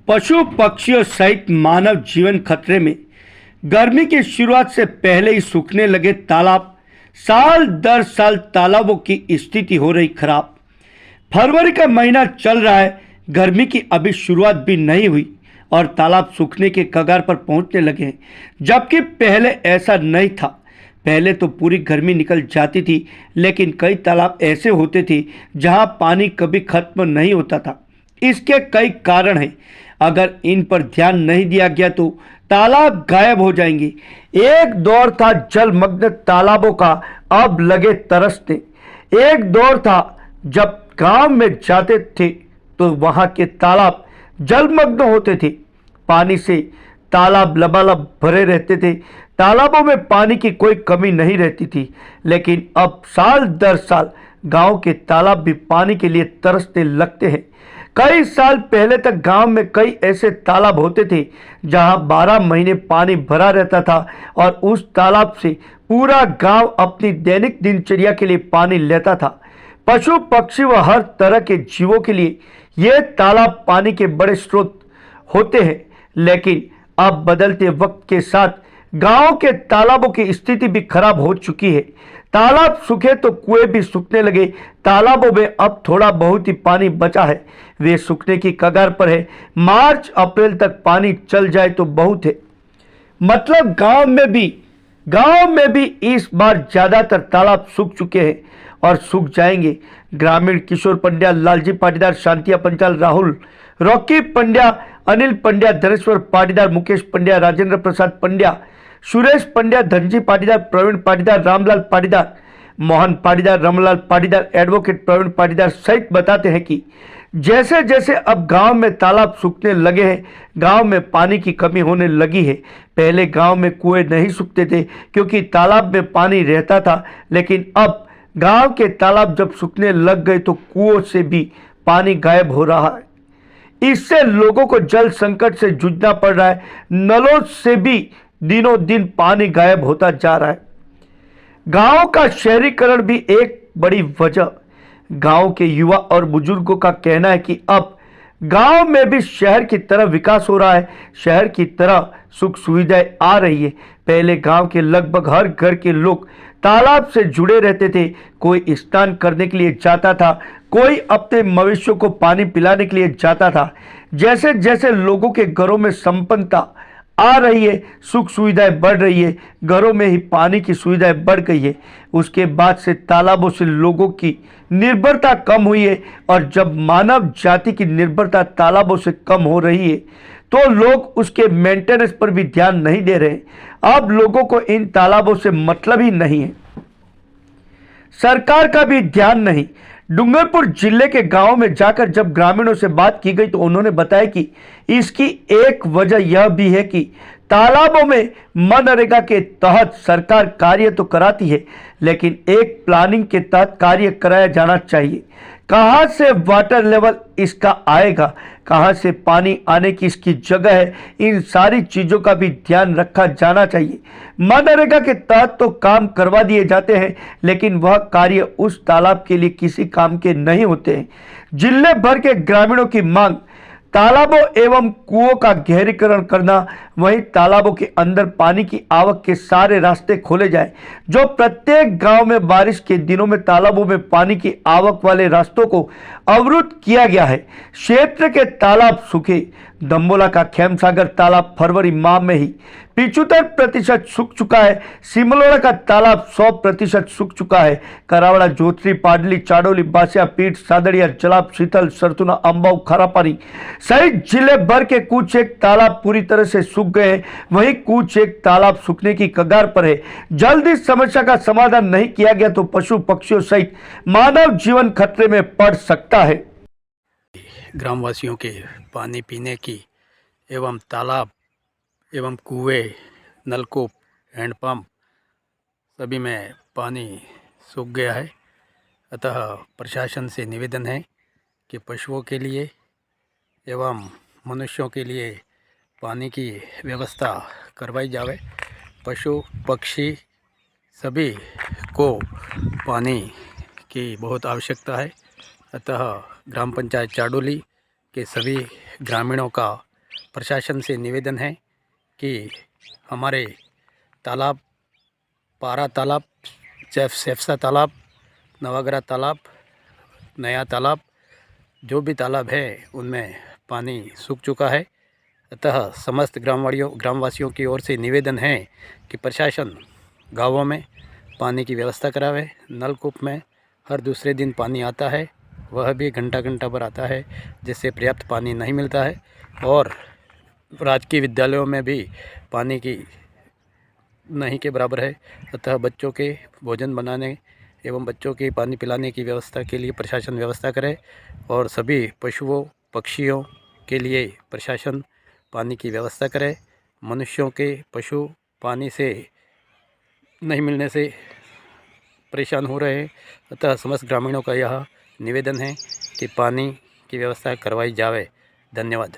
पशु पक्षियों सहित मानव जीवन खतरे में। गर्मी की शुरुआत से पहले ही सूखने लगे तालाब। साल दर साल तालाबों की स्थिति हो रही खराब। फरवरी का महीना चल रहा है, गर्मी की अभी शुरुआत भी नहीं हुई और तालाब सूखने के कगार पर पहुंचने लगे हैं, जबकि पहले ऐसा नहीं था। पहले तो पूरी गर्मी निकल जाती थी, लेकिन कई तालाब ऐसे होते थे जहां पानी कभी खत्म नहीं होता था। इसके कई कारण हैं। अगर इन पर ध्यान नहीं दिया गया तो तालाब गायब हो जाएंगे। एक दौर था जलमग्न तालाबों का, अब लगे तरसने। एक दौर था जब गांव में जाते थे तो वहां के तालाब जलमग्न होते थे। पानी से तालाब लबालब भरे रहते थे। तालाबों में पानी की कोई कमी नहीं रहती थी, लेकिन अब साल दर साल गांव के तालाब भी पानी के लिए तरसने लगते हैं। कई साल पहले तक गांव में कई ऐसे तालाब होते थे जहां 12 महीने पानी भरा रहता था और उस तालाब से पूरा गांव अपनी दैनिक दिनचर्या के लिए पानी लेता था। पशु पक्षी व हर तरह के जीवों के लिए ये तालाब पानी के बड़े स्रोत होते हैं, लेकिन अब बदलते वक्त के साथ गांव के तालाबों की स्थिति भी खराब हो चुकी है। तालाब सूखे तो कुएं भी सूखने लगे। तालाबों में अब थोड़ा बहुत ही पानी बचा है, वे सूखने की कगार पर है। मार्च अप्रैल तक पानी चल जाए तो बहुत है। मतलब गांव में भी इस बार ज्यादातर तालाब सूख चुके हैं और सूख जाएंगे। ग्रामीण किशोर पंड्या, लालजी पाटीदार, शांतिया पंचाल, राहुल रॉकी पंड्या, अनिल पंड्या, धनेश्वर पाटीदार, मुकेश पंड्या, राजेंद्र प्रसाद पंड्या, सुरेश पंड्या, धनजी पाटीदार, प्रवीण पाटीदार, रामलाल पाटीदार, मोहन पाटीदार, रमलाल पाटीदार, एडवोकेट प्रवीण पाटीदार सहित बताते हैं कि जैसे जैसे अब गांव में तालाब सूखने लगे हैं, गांव में पानी की कमी होने लगी है। पहले गांव में कुएं नहीं सूखते थे क्योंकि तालाब में पानी रहता था, लेकिन अब गांव के तालाब जब सूखने लग गए तो कुओं से भी पानी गायब हो रहा है। इससे लोगों को जल संकट से जूझना पड़ रहा है। नलों से भी दिनों दिन पानी गायब होता जा रहा है। गांव का शहरीकरण भी एक बड़ी वजह। गांव के युवा और बुजुर्गों का कहना है कि अब गांव में भी शहर की तरह विकास हो रहा है, शहर की तरह सुख सुविधाएं आ रही है। पहले गांव के लगभग हर घर के लोग तालाब से जुड़े रहते थे। कोई स्नान करने के लिए जाता था, कोई अपने मवेशियों को पानी पिलाने के लिए जाता था। जैसे जैसे लोगों के घरों में संपन्नता आ रही है, सुख सुविधाएं बढ़ रही है, घरों में ही पानी की सुविधाएं बढ़ गई है। उसके बाद से तालाबों से लोगों की निर्भरता कम हुई है, और जब मानव जाति की निर्भरता तालाबों से कम हो रही है तो लोग उसके मेंटेनेंस पर भी ध्यान नहीं दे रहे। अब लोगों को इन तालाबों से मतलब ही नहीं है, सरकार का भी ध्यान नहीं। डूंगरपुर जिले के गांव में जाकर जब ग्रामीणों से बात की गई तो उन्होंने बताया कि इसकी एक वजह यह भी है कि तालाबों में मनरेगा के तहत सरकार कार्य तो कराती है, लेकिन एक प्लानिंग के तहत कार्य कराया जाना चाहिए। कहां से वाटर लेवल इसका आएगा, कहां से पानी आने की इसकी जगह है, इन सारी चीजों का भी ध्यान रखा जाना चाहिए। मनरेगा के तहत तो काम करवा दिए जाते हैं, लेकिन वह कार्य उस तालाब के लिए किसी काम के नहीं होते हैं। जिले भर के ग्रामीणों की मांग तालाबों एवं कुओं का गहरीकरण करना, वहीं तालाबों के अंदर पानी की आवक के सारे रास्ते खोले जाए। जो प्रत्येक गांव में बारिश के दिनों में तालाबों में पानी की आवक वाले रास्तों को अवरुद्ध किया गया है। क्षेत्र के तालाब सूखे। दंबोला का खेमसागर तालाब फरवरी माह में ही 75% सूख चुका है। सिमलोड़ा का तालाब 100% सूख चुका है। करावड़ा, जोत्री, पाडली, चाडोली, बासिया, पीठ, सादड़िया, जलाब, शीतल, सरतुना, अंबाऊ, खारापानी सहित जिले भर के कुछ एक तालाब पूरी तरह से सूख गए हैं। वहीं कुछ एक तालाब सूखने की कगार पर है। जल्द इस समस्या का समाधान नहीं किया गया तो पशु पक्षियों सहित मानव जीवन खतरे में पड़ सकता है। ग्रामवासियों के पानी पीने की एवं तालाब एवं कुएं, नलकूप, हैंडपंप सभी में पानी सूख गया है। अतः प्रशासन से निवेदन है कि पशुओं के लिए एवं मनुष्यों के लिए पानी की व्यवस्था करवाई जावे। पशु पक्षी सभी को पानी की बहुत आवश्यकता है। अतः ग्राम पंचायत चाडोली के सभी ग्रामीणों का प्रशासन से निवेदन है कि हमारे तालाब, पारा तालाब, सेफसा तालाब, नवागरा तालाब, नया तालाब, जो भी तालाब है उनमें पानी सूख चुका है। अतः समस्त ग्रामवासियों की ओर से निवेदन है कि प्रशासन गाँवों में पानी की व्यवस्था करावे। नलकूप में हर दूसरे दिन पानी आता है, वह भी घंटा भर आता है, जिससे पर्याप्त पानी नहीं मिलता है। और राजकीय विद्यालयों में भी पानी की नहीं के बराबर है। अतः बच्चों के भोजन बनाने एवं बच्चों के पानी पिलाने की व्यवस्था के लिए प्रशासन व्यवस्था करे और सभी पशुओं पक्षियों के लिए प्रशासन पानी की व्यवस्था करे। मनुष्यों के पशु पानी से नहीं मिलने से परेशान हो रहे हैं। अतः समस्त ग्रामीणों का यह निवेदन है कि पानी की व्यवस्था करवाई जावे। धन्यवाद।